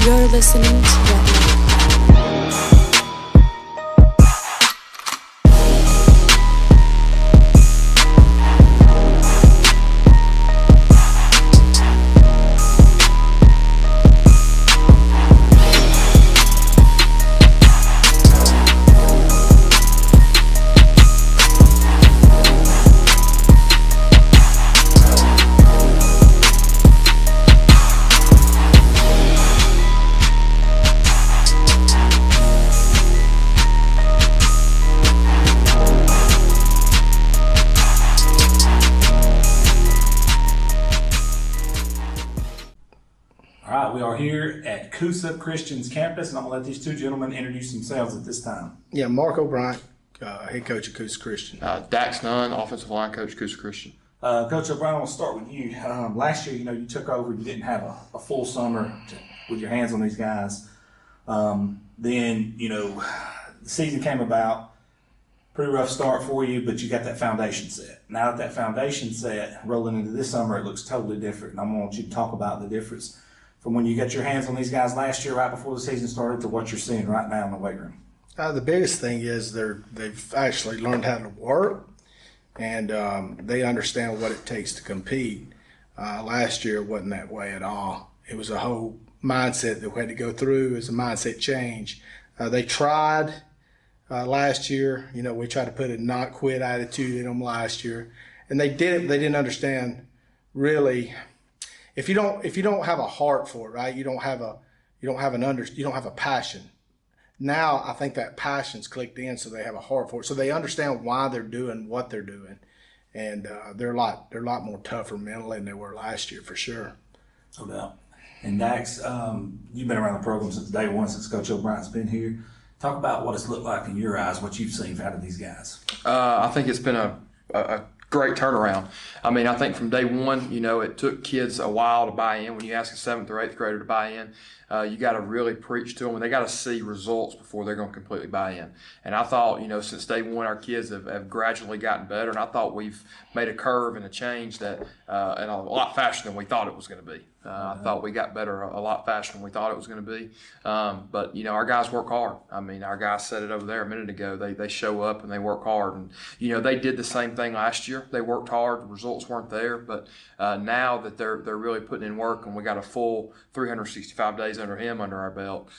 You're listening to Red. We are here at Coosa Christian's campus, and I'm going to let these two gentlemen introduce themselves at this time. Yeah, Mark O'Brien, head coach at Coosa Christian. Dax Nunn, offensive line coach, Coosa Christian. Coach O'Brien, I'll start with you. Last year, you took over. You didn't have a full summer with your hands on these guys. Then, the season came about. Pretty rough start for you, but you got that foundation set. Now that foundation's set, rolling into this summer, it looks totally different. And I want you to talk about the difference from when you got your hands on these guys last year, right before the season started, to what you're seeing right now in the weight room. The biggest thing is they've actually learned how to work, and they understand what it takes to compete. Last year it wasn't that way at all. It was a whole mindset that we had to go through. It was a mindset change. They tried last year. We tried to put a not quit attitude in them last year, and they did it. They didn't understand really. If you don't have a heart for it, right? You don't have a passion. Now I think that passion's clicked in, so they have a heart for it. So they understand why they're doing what they're doing, and they're a lot more tougher mentally than they were last year for sure. No doubt. And Dax, you've been around the program since day one, since Coach O'Brien's been here. Talk about what it's looked like in your eyes, what you've seen out of these guys. I think it's been a great turnaround. I think from day one, it took kids a while to buy in. When you ask a 7th or 8th grader to buy in, you got to really preach to them, and they got to see results before they're going to completely buy in. And I thought, since day one, our kids have gradually gotten better, and I thought we've made a curve and a change that in a lot faster than we thought it was going to be. I thought we got better a lot faster than we thought it was going to be. But our guys work hard. Our guys said it over there a minute ago. They show up and they work hard. And, they did the same thing last year. They worked hard. The results weren't there. But now that they're really putting in work, and we got a full 365 days under him under our belt,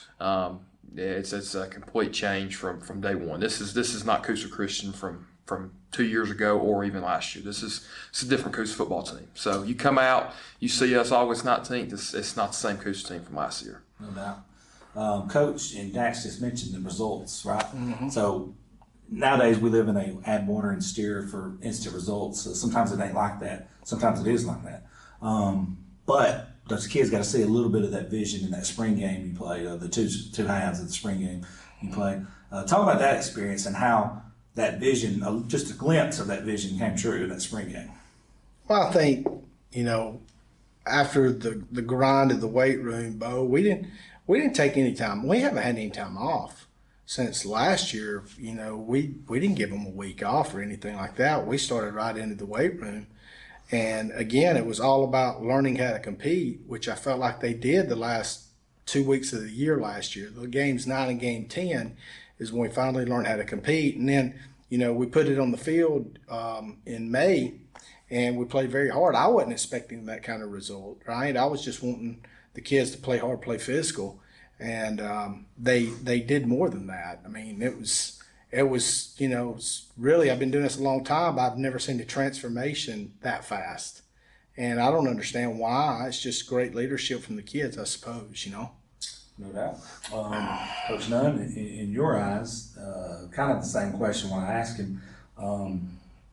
it's a complete change from day one. This is not Coosa Christian from 2 years ago or even last year. It's a different Coosa football team. So you come out, you see us August 19th, it's not the same Coosa team from last year. No doubt. Coach and Dax just mentioned the results, right? Mm-hmm. So nowadays we live in a add water and steer for instant results. So sometimes it ain't like that. Sometimes it is like that. But those kids got to see a little bit of that vision in that spring game you played, the two halves of the spring game you played. Talk about that experience and how that vision, just a glimpse of that vision came true in that spring game. Well, I think, after the grind of the weight room, Bo, we didn't take any time. We haven't had any time off since last year. We didn't give them a week off or anything like that. We started right into the weight room. And again, it was all about learning how to compete, which I felt like they did the last 2 weeks of the year last year. The games 9 and game 10 is when we finally learned how to compete. And then, we put it on the field in May, and we played very hard. I wasn't expecting that kind of result, right? I was just wanting the kids to play hard, play physical. And they did more than that. It was really, I've been doing this a long time, but I've never seen the transformation that fast. And I don't understand why. It's just great leadership from the kids, I suppose, No doubt. Coach Nunn, in your eyes, kind of the same question when I ask him.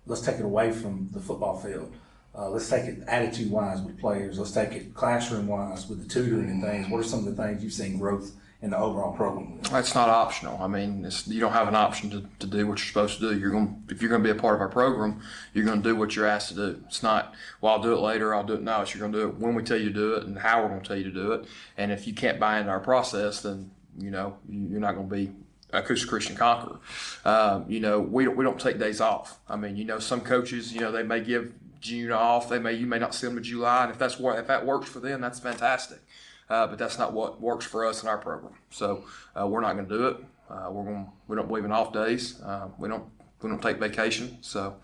Let's take it away from the football field. Let's take it attitude-wise with players. Let's take it classroom-wise with the tutoring and things. What are some of the things you've seen growth in the overall program? It's not optional. You don't have an option to do what you're supposed to do. If you're going to be a part of our program, you're going to do what you're asked to do. It's not, well, I'll do it later, I'll do it now. You're going to do it when we tell you to do it and how we're going to tell you to do it. And if you can't buy into our process, then, you're not going to be a Coosa Christian conqueror. We don't take days off. Some coaches, they may give June off. You may not see them in July. And if that works for them, that's fantastic. but that's not what works for us in our program. So we're not going to do it. We don't believe in off days. We don't take vacation. So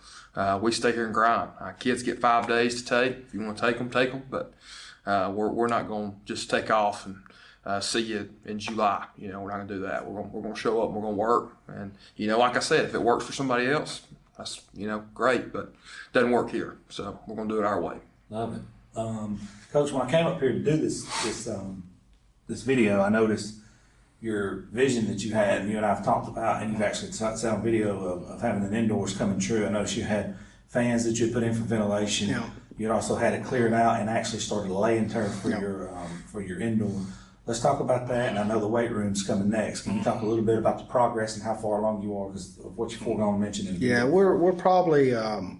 we stay here and grind. Kids get 5 days to take. If you want to take them, take them. But we're not going to just take off and see you in July. We're not going to do that. We're going to show up. And we're going to work. And like I said, if it works for somebody else, that's great. But it doesn't work here. So we're going to do it our way. Love it. Coach, when I came up here to do this video, I noticed your vision that you had, and you and I have talked about, and you've actually sent on video of having the indoors coming true. I noticed you had fans that you had put in for ventilation. Yeah. You also had it cleared out and actually started laying turf for your indoor. Let's talk about that, and I know the weight room's coming next. Can you talk a little bit about the progress and how far along you are because of what you foregone mentioned? Yeah, we're probably a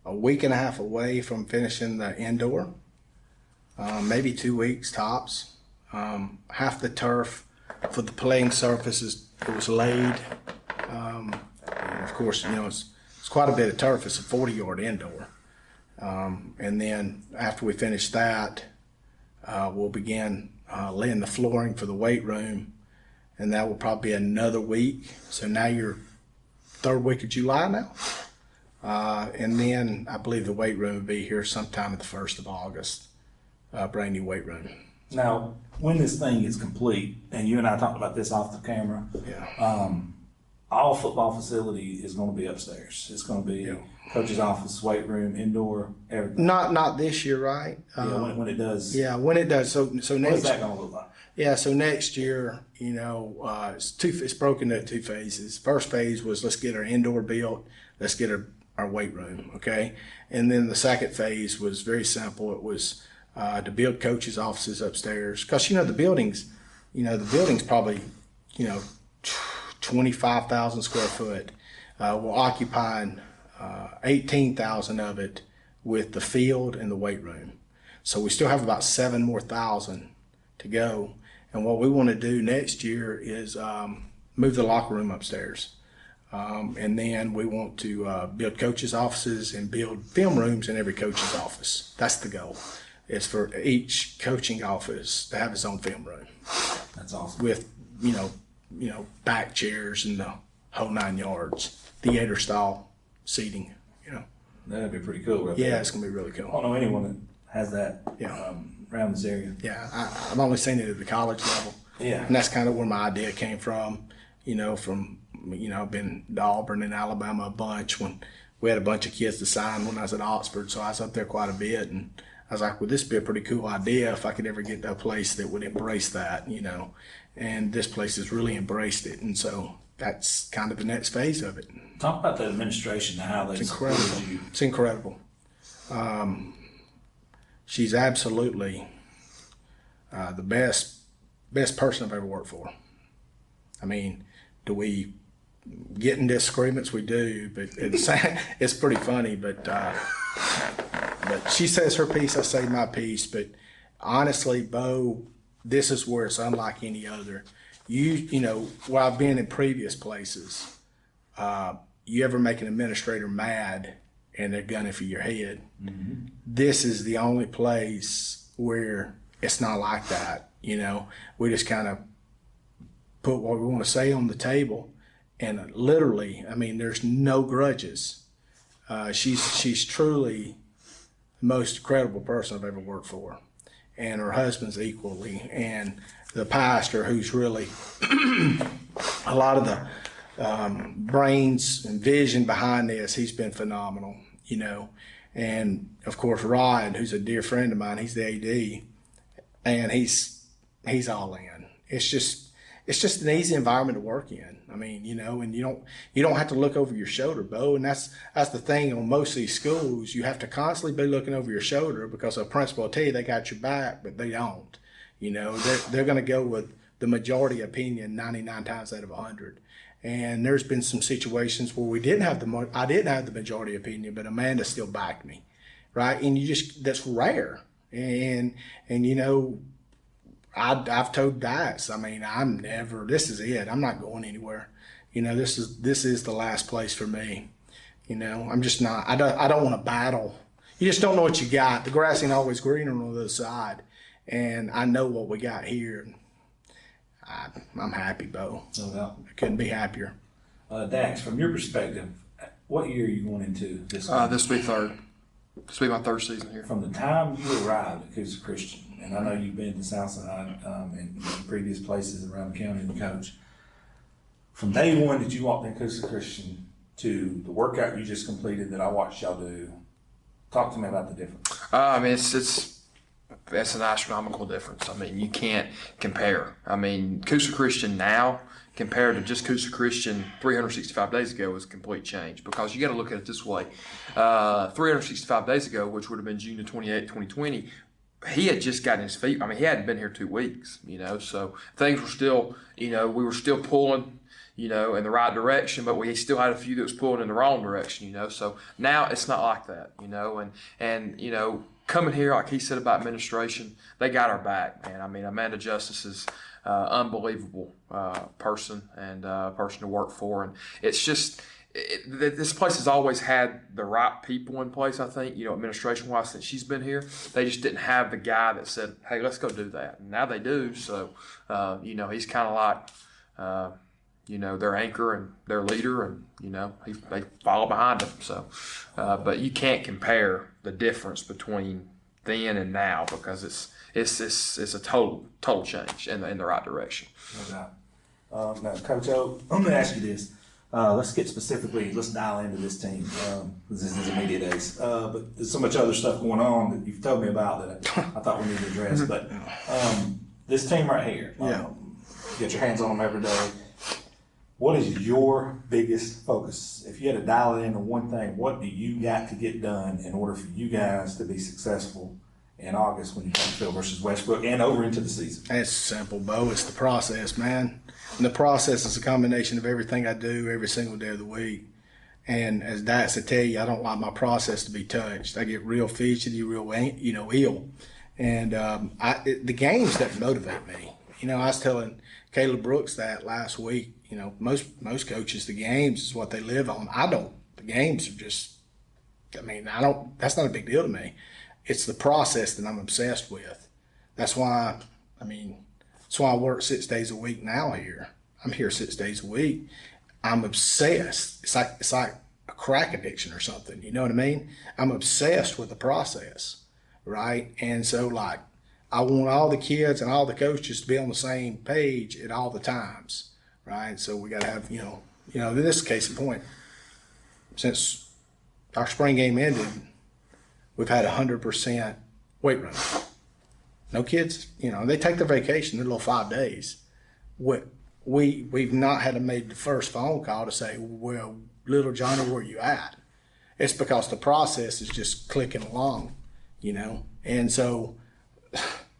week and a half away from finishing the indoor, maybe 2 weeks tops. Half the turf for the playing surfaces it was laid. And of course, it's quite a bit of turf. It's a 40-yard indoor. And then after we finish that, we'll begin laying the flooring for the weight room, and that will probably be another week. So now you're third week of July now. And then I believe the weight room will be here sometime at the 1st of August, brand new weight room. Now, when this thing is complete, and you and I talked about this off the camera, all football facility is going to be upstairs. It's going to be coach's office, weight room, indoor, everything. Not this year, right? When it does. Yeah, when it does. So What's next. that going to look like? Yeah, so next year, it's broken into 2 phases. First phase was let's get our indoor built, let's get our weight room, okay? And then the second phase was very simple. It was to build coaches' offices upstairs. Because, the building's probably, 25,000 square foot. We're occupying 18,000 of it with the field and the weight room. So we still have about 7,000 more to go. And what we want to do next year is move the locker room upstairs. And then we want to build coaches' offices and build film rooms in every coach's office. That's the goal. It's for each coaching office to have its own film room. That's awesome. With, back chairs and the whole 9 yards, theater style seating, That'd be pretty cool. Right Yeah, there. it's going to be really I don't cool. know anyone that has that Yeah. around this area. Yeah, I've only seen it at the college level. Yeah. And that's kind of where my idea came from, I've been to Auburn and Alabama a bunch when we had a bunch of kids to sign when I was at Oxford, so I was up there quite a bit, and I was like, well, this would be a pretty cool idea if I could ever get to a place that would embrace that, and this place has really embraced it, and so that's kind of the next phase of it. Talk about the administration and how they Incredible. supported you. It's incredible. She's absolutely the best person I've ever worked for. I mean, do we get in disagreements? We do, but it's pretty funny. But she says her piece, I say my piece. But honestly, Bo, this is where it's unlike any other. Where I've been in previous places, you ever make an administrator mad and they're gunning for your head. Mm-hmm. This is the only place where it's not like that. We just kind of put what we want to say on the table, and literally, I mean, there's no grudges. She's truly the most incredible person I've ever worked for, and her husband's equally, and the pastor who's really a lot of the brains and vision behind this. He's been phenomenal, and of course Ryan, who's a dear friend of mine, he's the AD, and he's all in. It's just an easy environment to work in. I mean, and you don't have to look over your shoulder, Bo. And that's the thing on most of these schools. You have to constantly be looking over your shoulder because a principal will tell you they got your back, but they don't. They're going to go with the majority opinion 99 times out of 100. And there's been some situations where I didn't have the majority opinion, but Amanda still backed me, right? And that's rare. And I've told Dice, I mean, this is it. I'm not going anywhere. This is the last place for me. I'm just not, I don't want to battle. You just don't know what you got. The grass ain't always greener on the other side. and I know what we got here. I'm happy, Bo. No doubt. I couldn't be happier. Dax, from your perspective, what year are you going into this? This will be third. This will be my third season here. From the time you arrived at Coosa Christian, and I know you've been to Southside and previous places around the county and coach. From day one that you walked in Coosa Christian to the workout you just completed that I watched y'all do, talk to me about the difference. I mean, it's an astronomical difference. I mean, you can't compare. I mean, Coosa Christian now compared to just Coosa Christian 365 days ago is a complete change, because you got to look at it this way. 365 days ago, which would have been June 28, 2020, he had just gotten his feet. I mean, he hadn't been here 2 weeks, so things were still, we were still pulling, in the right direction, but we still had a few that was pulling in the wrong direction, so now it's not like that, and coming here, like he said about administration, they got our back, man. I mean, Amanda Justice is unbelievable person and person to work for, and it's just this place has always had the right people in place. I think administration wise, since she's been here, they just didn't have the guy that said, "Hey, let's go do that." And now they do. So he's kind of like their anchor and their leader, and they follow behind him. So, but you can't compare the difference between then and now, because it's a total change in the right direction. No doubt. Now, Coach O, I'm going to ask you this. Let's dial into this team, because this is media days. But there's so much other stuff going on that you've told me about that I thought we needed to address. But this team right here, you get your hands on them every day. What is your biggest focus? If you had to dial it into one thing, what do you got to get done in order for you guys to be successful in August when you come to Phil versus Westbrook and over into the season? It's simple, Bo. It's the process, man. And the process is a combination of everything I do every single day of the week. And as Dax will tell you, I don't like my process to be touched. I get real fidgety, real ill. And the games that motivate me. I was telling Caleb Brooks that last week. Most coaches, the games is what they live on. I don't. The games are just, that's not a big deal to me. It's the process that I'm obsessed with. That's why I work 6 days a week now here. I'm here 6 days a week. I'm obsessed. It's like a crack addiction or something. You know what I mean? I'm obsessed with the process, right? And so, I want all the kids and all the coaches to be on the same page at all the times. Right, so we got to have, in this case in point, since our spring game ended, we've had 100% weight room. No kids, they take their vacation, their little 5 days. We've not had to make the first phone call to say, well, little Johnny, where you at? It's because the process is just clicking along, and so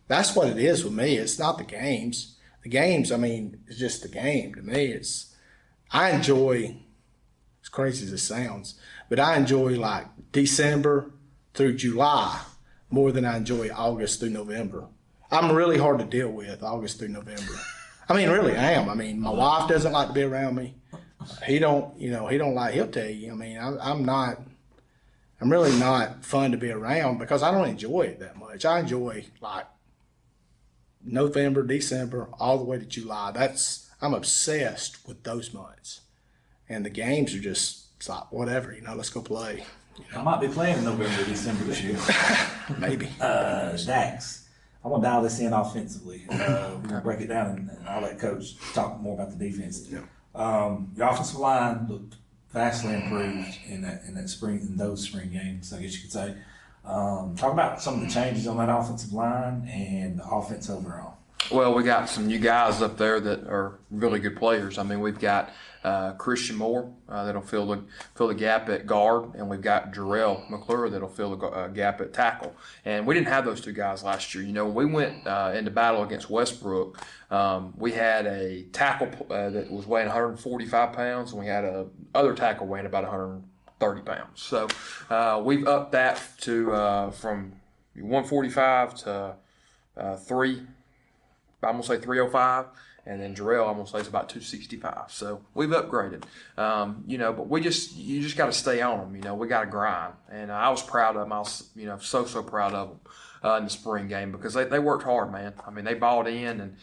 that's what it is with me. It's not the games. The games, it's just the game. To me, I enjoy, as crazy as it sounds, but I enjoy December through July more than I enjoy August through November. I'm really hard to deal with August through November. Really, I am. My wife doesn't like to be around me. He'll tell you. I'm really not fun to be around because I don't enjoy it that much. I enjoy November, December, all the way to July. I'm obsessed with those months. And the games are just, it's like, whatever, let's go play. I might be playing in November, December this year. Maybe. Dax, I want to dial this in offensively. We're going to break it down, and I'll let Coach talk more about the defense. Yeah. Your offensive line looked vastly improved in those spring games, I guess you could say. Talk about some of the changes on that offensive line and the offense overall. Well, we got some new guys up there that are really good players. We've got Christian Moore that'll fill the gap at guard, and we've got Jarrell McClure that'll fill the gap at tackle. And we didn't have those two guys last year. When we went into battle against Westbrook, we had a tackle that was weighing 145 pounds, and we had a other tackle weighing about 130 pounds. So we've upped that to from 145 to I'm gonna say 305, And then Jarrell, I'm gonna say, is about 265. So we've upgraded. But you just got to stay on them. We got to grind. And I was proud of them. I was, so proud of them in the spring game because they worked hard, man. I mean, they bought in, and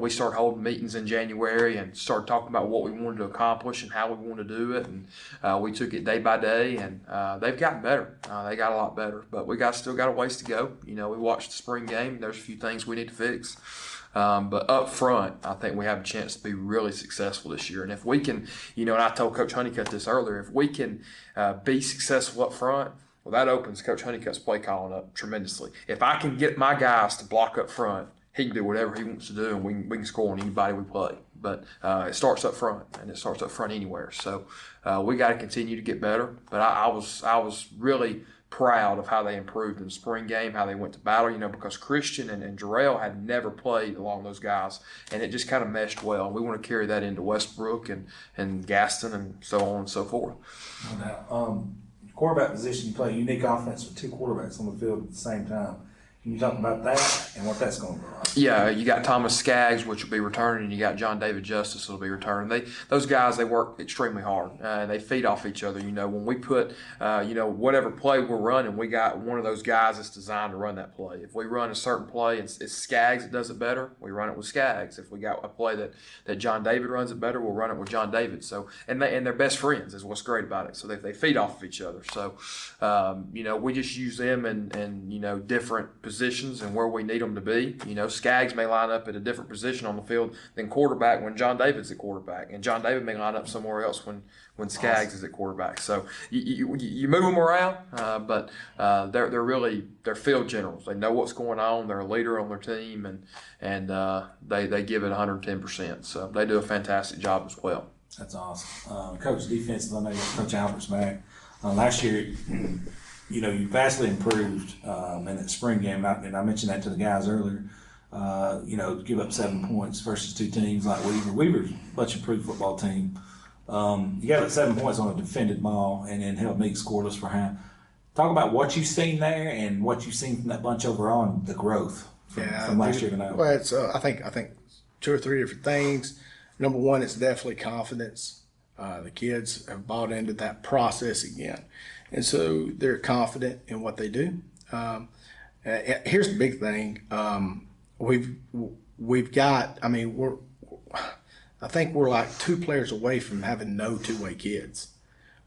we started holding meetings in January and started talking about what we wanted to accomplish and how we wanted to do it. And we took it day by day, and they've gotten better. They got a lot better, but we still got a ways to go. We watched the spring game. There's a few things we need to fix. But up front, I think we have a chance to be really successful this year. And if we can, and I told Coach Honeycutt this earlier, if we can be successful up front, well, that opens Coach Honeycutt's play calling up tremendously. If I can get my guys to block up front, he can do whatever he wants to do, and we can score on anybody we play. But it starts up front, and it starts up front anywhere. So we got to continue to get better. But I was really proud of how they improved in the spring game, how they went to battle, because Christian and Jarrell had never played along those guys, and it just kind of meshed well. We want to carry that into Westbrook and Gaston and so on and so forth. No doubt. Quarterback position, you play a unique offense with two quarterbacks on the field at the same time. Can you talk about that and what that's going to be like? Yeah, you got Thomas Skaggs, which will be returning, and you got John David Justice, will be returning. Those guys, they work extremely hard. They feed off each other. When we put, whatever play we're running, we got one of those guys that's designed to run that play. If we run a certain play and it's Skaggs that does it better, we run it with Skaggs. If we got a play that John David runs it better, we'll run it with John David. So, and they're best friends is what's great about it. So they feed off of each other. So, we just use them in different positions and where we need them to be. Skaggs may line up at a different position on the field than quarterback when John David's at quarterback, and John David may line up somewhere else when Skaggs is at quarterback. So you move them around, but they're field generals. They know what's going on. They're a leader on their team, and they give it 110%. So they do a fantastic job as well. That's awesome. Coach, defense, I know Coach Albert's back. Last year, you vastly improved in that spring game, and I mentioned that to the guys earlier. Give up 7 points versus two teams like Weaver. Weaver's a much improved football team. You got 7 points on a defended ball and then held Meek scoreless for half. Talk about what you've seen there and what you've seen from that bunch overall and the growth from last year to now. Well, it's I think two or three different things. Number one, it's definitely confidence. The kids have bought into that process again, and so they're confident in what they do. Here's the big thing. We've got. I mean, I think we're like 2 players away from having no two-way kids.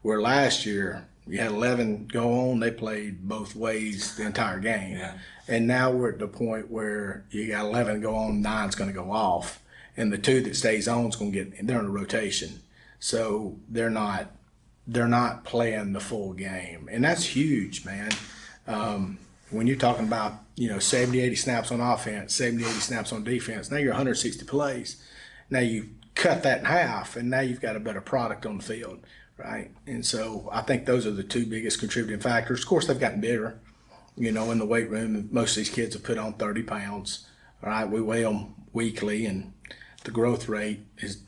Where last year you had 11 go on, they played both ways the entire game, and now we're at the point where you got 11 go on, 9's going to go off, and the 2 that stays on is going to they're in a rotation. So they're not playing the full game, and that's huge, man. When you're talking about 70, 80 snaps on offense, 70, 80 snaps on defense, now you're 160 plays. Now you cut that in half, and now you've got a better product on the field, right? And so I think those are the 2 biggest contributing factors. Of course, they've gotten bigger. In the weight room, most of these kids have put on 30 pounds. All right, we weigh them weekly, and the growth rate is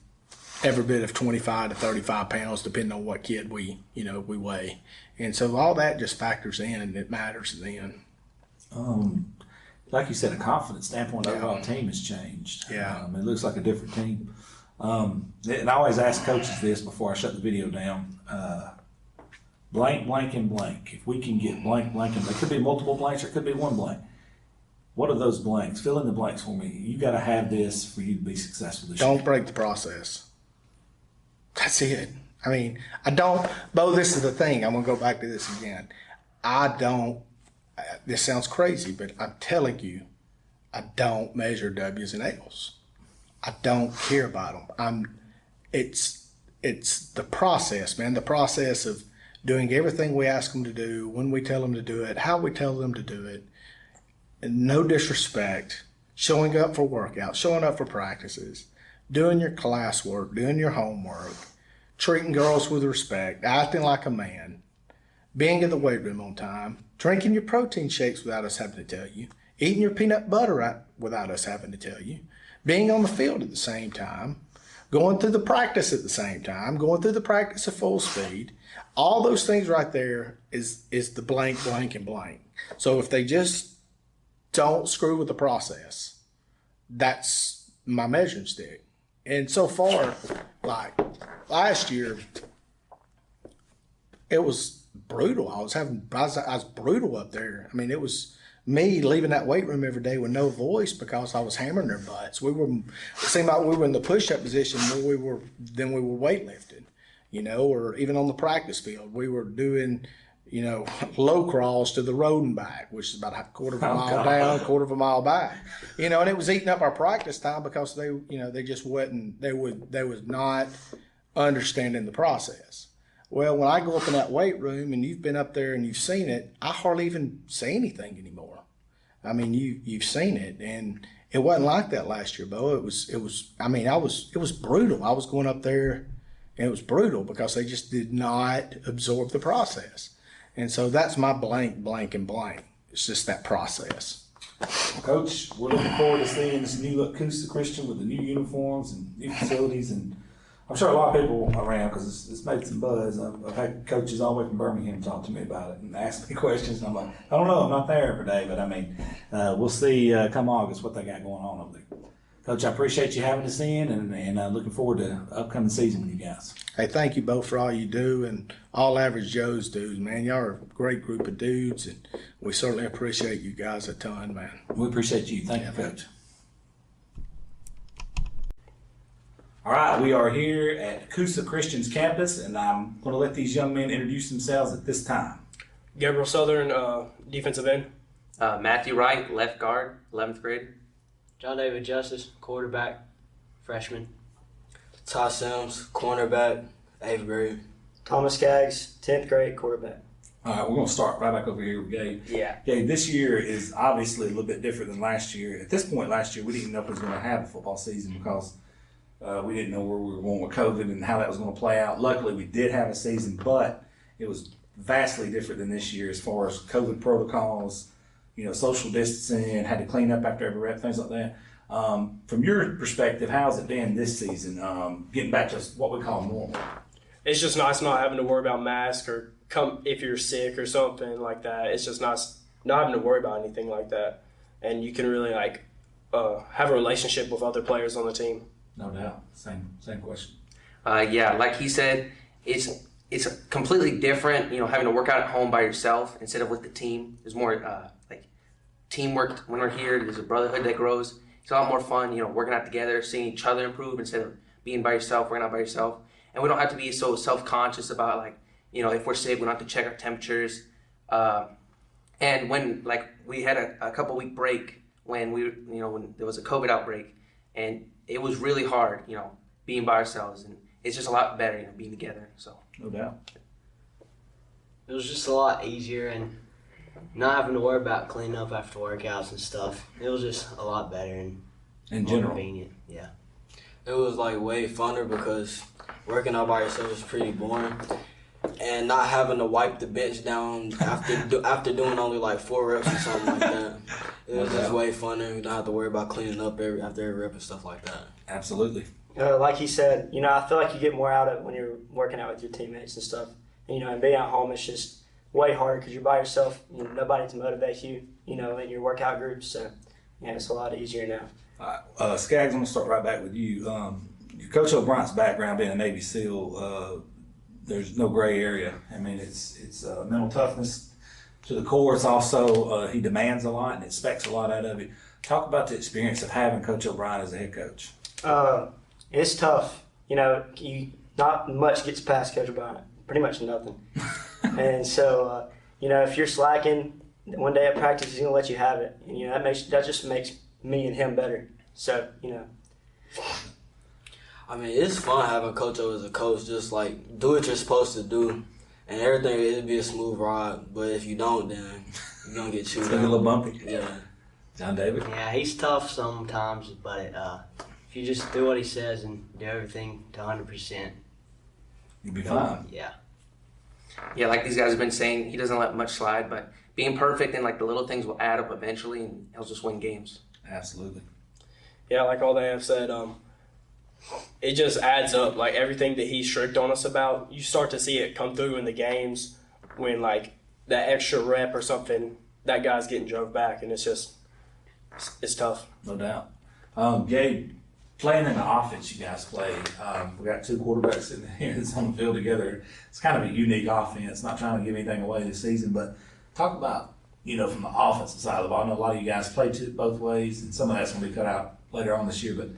every bit of 25 to 35 pounds, depending on what kid we weigh. And so all that just factors in, and it matters then. Like you said, a confidence standpoint, the overall team has changed. Yeah. It looks like a different team. And I always ask coaches this before I shut the video down. Blank, blank, and blank. If we can get blank, blank, and there could be multiple blanks, or it could be one blank. What are those blanks? Fill in the blanks for me. You got to have this for you to be successful this year. Don't break the process. That's it. I mean, Bo, this is the thing. I'm going to go back to this again. This sounds crazy, but I'm telling you, I don't measure W's and L's. I don't care about them. It's the process, man. The process of doing everything we ask them to do, when we tell them to do it, how we tell them to do it, and no disrespect, showing up for workouts, showing up for practices, doing your classwork, doing your homework, treating girls with respect, acting like a man, being in the weight room on time, drinking your protein shakes without us having to tell you, eating your peanut butter without us having to tell you, being on the field at the same time, going through the practice at the same time, going through the practice at full speed. All those things right there is the blank, blank, and blank. So if they just don't screw with the process, that's my measuring stick. And so far, like last year, it was brutal. I was brutal up there. I mean, it was me leaving that weight room every day with no voice because I was hammering their butts. It seemed like we were in the push-up position more we were weightlifting, or even on the practice field. We were doing, low crawls to the road and back, which is about a quarter of a mile down, quarter of a mile back. And it was eating up our practice time because they just wasn't, they was not understanding the process. Well, when I go up in that weight room and you've been up there and you've seen it, I hardly even say anything anymore. I mean, you've seen it, and it wasn't like that last year, Bo. It was brutal. I was going up there, and it was brutal because they just did not absorb the process. And so that's my blank, and blank. It's just that process. Coach, we're looking forward to seeing this new look Coosa Christian with the new uniforms and new facilities, and I'm sure a lot of people around because it's made some buzz. I've had coaches all the way from Birmingham talk to me about it and ask me questions, and I'm like, I don't know, I'm not there every day, but I mean, we'll see come August what they got going on over there. Coach, I appreciate you having us in, and looking forward to upcoming season with you guys. Hey, thank you both for all you do and all Average Joe's dudes, man. Y'all are a great group of dudes, and we certainly appreciate you guys a ton, man. We appreciate you. Thank you, Coach. All right, we are here at Coosa Christian's campus, and I'm going to let these young men introduce themselves at this time. Gabriel Southern, defensive end. Matthew Wright, left guard, 11th grade. John David Justice, quarterback, freshman. Ty Sims, cornerback, 8th grade. Thomas Skaggs, 10th grade, quarterback. All right, we're going to start right back over here with Gabe. Yeah. Gabe, this year is obviously a little bit different than last year. At this point last year, we didn't know if we was going to have a football season because we didn't know where we were going with COVID and how that was going to play out. Luckily, we did have a season, but it was vastly different than this year as far as COVID protocols, social distancing, had to clean up after every rep, things like that. From your perspective, how's it been this season, getting back to what we call normal? It's just nice not having to worry about masks or come if you're sick or something like that. It's just nice not having to worry about anything like that. And you can really have a relationship with other players on the team. No doubt. Same question. Yeah, like he said, it's completely different, having to work out at home by yourself instead of with the team. There's more teamwork when we're here. There's a brotherhood that grows. It's a lot more fun, working out together, seeing each other improve instead of being by yourself, working out by yourself. And we don't have to be so self-conscious about if we're sick, we don't have to check our temperatures. And when we had a couple week break when when there was a COVID outbreak, and it was really hard, being by ourselves, and it's just a lot better, being together. So No doubt. It was just a lot easier and not having to worry about cleaning up after workouts and stuff. It was just a lot better and In more general. convenient. Yeah. It was way funner because working out by yourself is pretty boring. And not having to wipe the bench down after doing only 4 reps or something like that. It was just way funner. You don't have to worry about cleaning up after every rep and stuff like that. Absolutely. Like he said, I feel like you get more out of it when you're working out with your teammates and stuff. And being at home, it's just way harder because you're by yourself. Nobody to motivate you, in your workout groups. So, it's a lot easier now. Skaggs, I'm going to start right back with you. Coach O'Brien's background being a Navy SEAL, there's no gray area. I mean, it's mental toughness to the core. It's also he demands a lot and expects a lot out of you. Talk about the experience of having Coach O'Brien as a head coach. It's tough. Not much gets past Coach O'Brien. Pretty much nothing. And so, if you're slacking, one day at practice, he's gonna let you have it. And that just makes me and him better. So, I mean, it's fun having Coach O as a coach. Just do what you're supposed to do, and everything it'll be a smooth ride. But if you don't, then you're gonna get chewed It's gonna be a little bumpy. Yeah. John David. Yeah, he's tough sometimes, but if you just do what he says and do everything to 100%, You'll be fine. yeah. yeah, like these guys have been saying, he doesn't let much slide, but being perfect and the little things will add up eventually, and he'll just win games. Absolutely. yeah, like all they have said, it just adds up. Everything that he's strict on us about, you start to see it come through in the games when that extra rep or something, that guy's getting drove back, and it's tough. No doubt. Gabe, playing in the offense you guys play, we got two quarterbacks sitting here that's on the field together. It's kind of a unique offense. Not trying to give anything away this season, but talk about, from the offensive side of the ball. I know a lot of you guys play both ways, and some of that's going to be cut out later on this year. But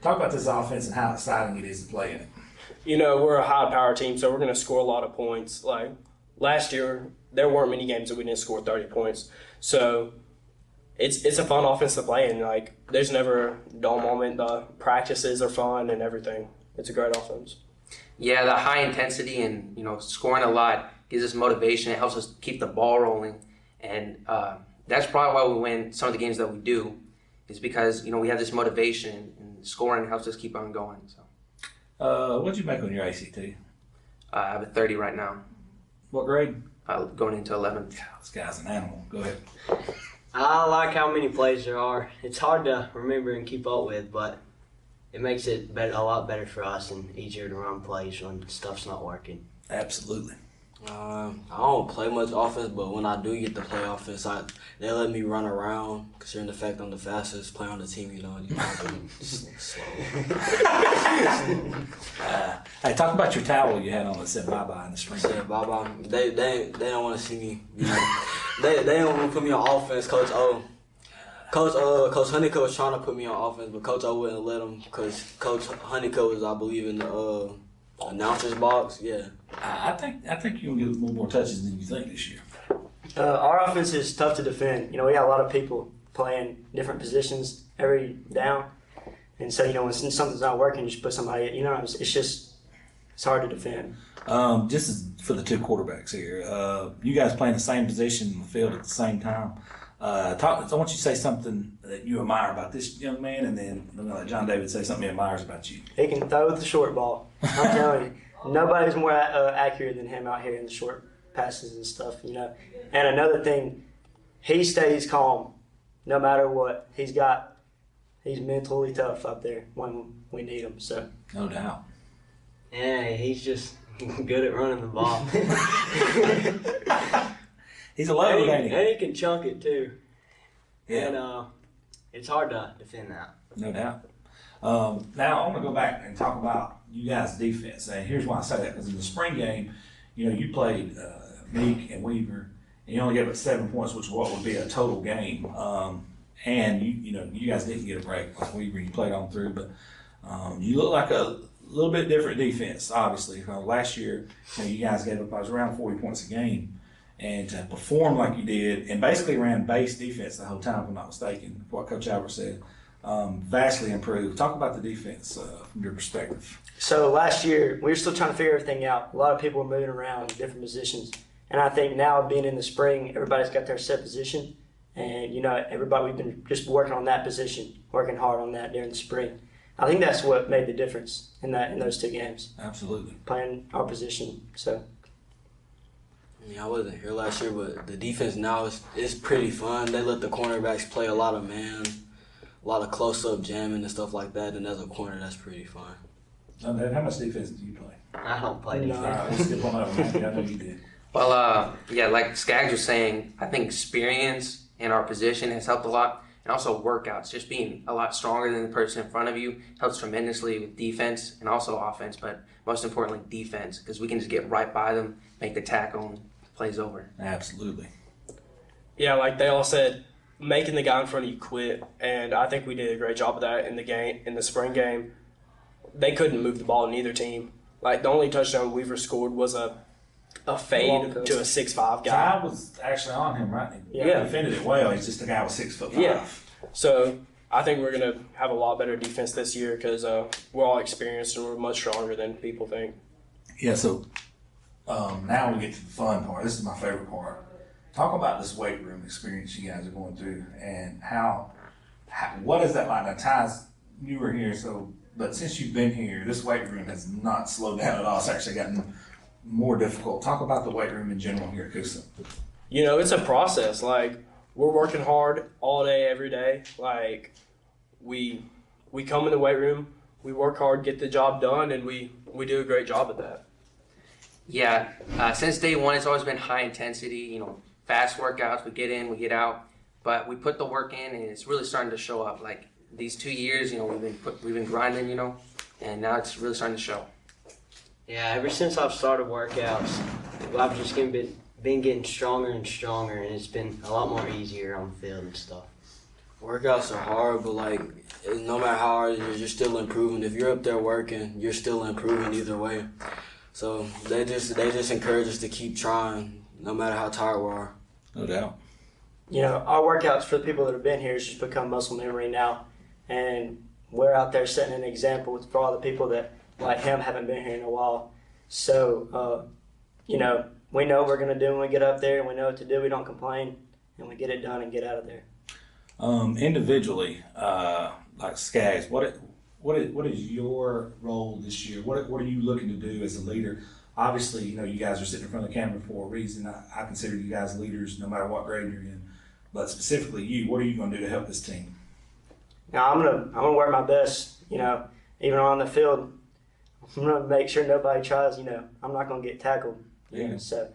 talk about this offense and how exciting it is to play in it. We're a high-power team, so we're going to score a lot of points. Like last year, there weren't many games that we didn't score 30 points. So it's a fun offense to play in. Like there's never a dull moment. The practices are fun and everything. It's a great offense. Yeah, the high intensity and scoring a lot gives us motivation. It helps us keep the ball rolling, and that's probably why we win some of the games that we do. Is because we have this motivation, and scoring helps us keep on going. So, what'd you make on your ACT? I have a 30 right now. What grade? Going into 11th. This guy's an animal. Go ahead. I like how many plays there are. It's hard to remember and keep up with, but it makes it a lot better for us and easier to run plays when stuff's not working. Absolutely. I don't play much offense, but when I do get to play offense, they let me run around. Considering the fact I'm the fastest player on the team, slow. Hey, talk about your towel you had on that said bye-bye in the spring. Said bye-bye. They don't want to see me. They don't want to put me on offense. Coach Honeycutt was trying to put me on offense, but Coach O wouldn't let him because Coach Honeycutt was, I believe, in the announcer's box. Yeah. I think you'll get more touches than you think this year. Our offense is tough to defend. We got a lot of people playing different positions every down. And so, when something's not working, you just put somebody, it's hard to defend. Just as for the two quarterbacks here, you guys playing the same position in the field at the same time. I want you to say something that you admire about this young man, and then I'm going to let John David say something he admires about you. He can throw the short ball. I'm telling you, nobody's more accurate than him out here in the short passes and stuff, And another thing, he stays calm no matter what. He's mentally tough up there when we need him. So No doubt. Yeah, he's just good at running the ball. He's a load, ain't he? And he can chunk it too. Yeah. And it's hard to defend that. No doubt. Now I want to go back and talk about you guys' defense. And here's why I say that, because in the spring game, you played Meek and Weaver, and you only gave up 7 points, which what would be a total game. And you guys didn't get a break like Weaver. You played on through, but you look like a little bit different defense. Obviously, last year you guys gave up around 40 points a game. And to perform like you did, and basically ran base defense the whole time, if I'm not mistaken, what Coach Albert said, vastly improved. Talk about the defense from your perspective. So last year, we were still trying to figure everything out. A lot of people were moving around in different positions. And I think now, being in the spring, everybody's got their set position. And, we've been just working on that position, working hard on that during the spring. I think that's what made the difference in those two games. Absolutely. Playing our position, so. I wasn't here last year, but the defense now is pretty fun. They let the cornerbacks play a lot of man, a lot of close-up jamming and stuff like that, and as a corner, that's pretty fun. How much defense do you play? I don't play defense. All right, let's skip on over. I know you did. Well, like Skaggs was saying, I think experience in our position has helped a lot, and also workouts. Just being a lot stronger than the person in front of you helps tremendously with defense and also offense, but most importantly, defense, because we can just get right by them, make the tackle, and plays over. Absolutely. Yeah, like they all said, making the guy in front of you quit, and I think we did a great job of that in the spring game. They couldn't move the ball in either team. Like the only touchdown Weaver scored was a fade to a 6'5" guy. I was actually on him, right? He Yeah. defended it well. He's just a guy with 6'5". Yeah. So I think we're going to have a lot better defense this year because we're all experienced and we're much stronger than people think. Yeah, so now we get to the fun part. This is my favorite part. Talk about this weight room experience you guys are going through and what is that like? Now, Ty's, you were here, but since you've been here, this weight room has not slowed down at all. It's actually gotten more difficult. Talk about the weight room in general here at Coosa. It's a process. Like, we're working hard all day, every day. Like, we come in the weight room, we work hard, get the job done, and we do a great job at that. Yeah, since day one, it's always been high intensity, fast workouts. We get in, we get out, but we put the work in, and it's really starting to show up. Like these 2 years, we've been grinding, and now it's really starting to show. Yeah, ever since I've started workouts, I've just been getting stronger and stronger, and it's been a lot more easier on the field and stuff. Workouts are hard, but no matter how hard it is, you're still improving. If you're up there working, you're still improving either way. So they just encourage us to keep trying, no matter how tired we are. No doubt. Our workouts for the people that have been here has just become muscle memory now, and we're out there setting an example for all the people that, like him, haven't been here in a while. So, we know what we're going to do when we get up there, and we know what to do. We don't complain, and we get it done and get out of there. Individually, like Skaggs, what is your role this year? What are you looking to do as a leader? Obviously, you guys are sitting in front of the camera for a reason. I consider you guys leaders no matter what grade you're in. But specifically you, what are you going to do to help this team? Now, I'm gonna work my best, even on the field. I'm going to make sure nobody tries, I'm not going to get tackled. Yeah. So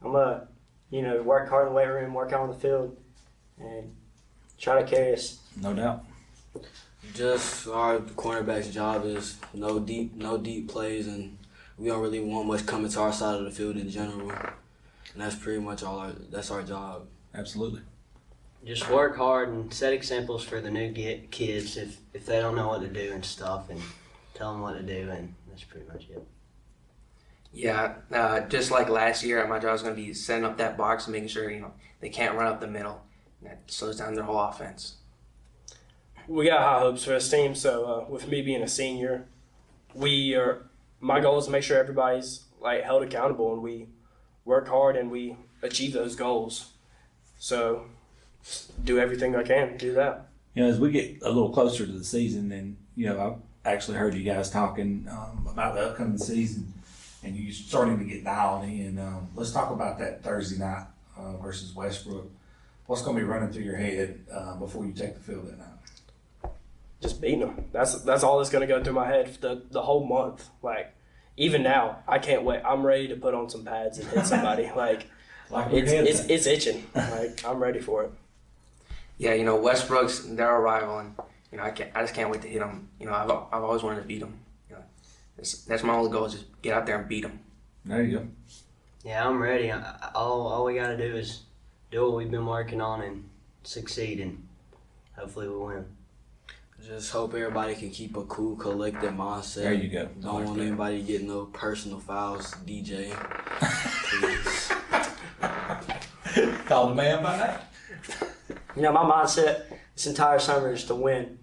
I'm going to, work hard in the weight room, work out on the field, and try to carry us. No doubt. Just our cornerback's job is no deep plays, and we don't really want much coming to our side of the field in general. And that's pretty much that's our job. Absolutely. Just work hard and set examples for the new kids if they don't know what to do and stuff, and tell them what to do, and that's pretty much it. Yeah, just like last year, my job is going to be setting up that box and making sure they can't run up the middle. That slows down their whole offense. We got high hopes for this team. So with me being a senior, my goal is to make sure everybody's held accountable and we work hard and we achieve those goals. So do everything I can to do that. As we get a little closer to the season, and I've actually heard you guys talking about the upcoming season, and you're starting to get dialed in. Let's talk about that Thursday night versus Westbrook. What's going to be running through your head before you take the field that night? Just beating them. That's all that's going to go through my head for the whole month. Even now, I can't wait. I'm ready to put on some pads and hit somebody. It's itching. I'm ready for it. Yeah, Westbrook's they're a rival, and I just can't wait to hit them. I've always wanted to beat them. That's my only goal, is just get out there and beat them. There you go. Yeah, I'm ready. All we got to do is do what we've been working on and succeed, and hopefully we'll win. Just hope everybody can keep a cool, collective mindset. There you go. Don't want anybody to get no personal fouls, DJ. Please. Call the man by name. My mindset this entire summer is to win.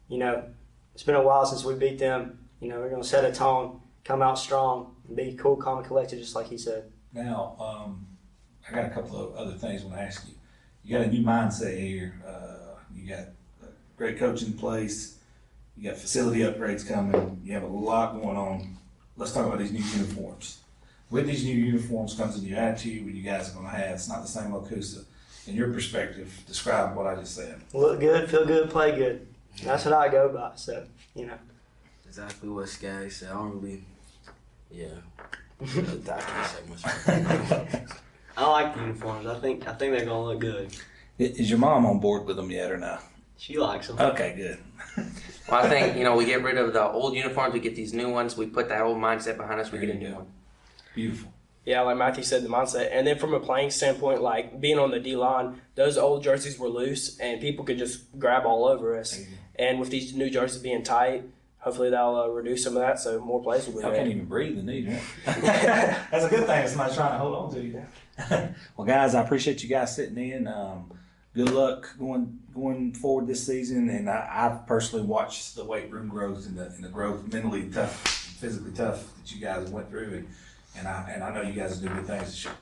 It's been a while since we beat them. We're going to set a tone, come out strong, and be cool, calm, and collected, just like he said. Now, I got a couple of other things I want to ask you. You got a new mindset here. You got great coach in place. You got facility upgrades coming. You have a lot going on. Let's talk about these new uniforms. With these new uniforms comes a new attitude what you guys are going to have. It's not the same old Coosa. In your perspective, describe what I just said. Look good, feel good, play good. That's what I go by. So, Exactly what Skaggs said. I don't really, I can't say much. I like the uniforms. I think they're gonna look good. Is your mom on board with them yet or not? She likes them. Okay, good. Well, I think we get rid of the old uniforms, we get these new ones, we put that old mindset behind us, we get a new one. Beautiful. Yeah, like Matthew said, the mindset. And then from a playing standpoint, being on the D-line, those old jerseys were loose and people could just grab all over us. And with these new jerseys being tight, hopefully that'll reduce some of that, so more plays will be Y'all made. can't even breathe in these, right? That's a good thing. Somebody's trying to hold on to you. Well, guys, I appreciate you guys sitting in. Good luck going forward this season. And I've personally watched the weight room growth and the growth, mentally tough, physically tough, that you guys went through. And I know you guys will do good things this year.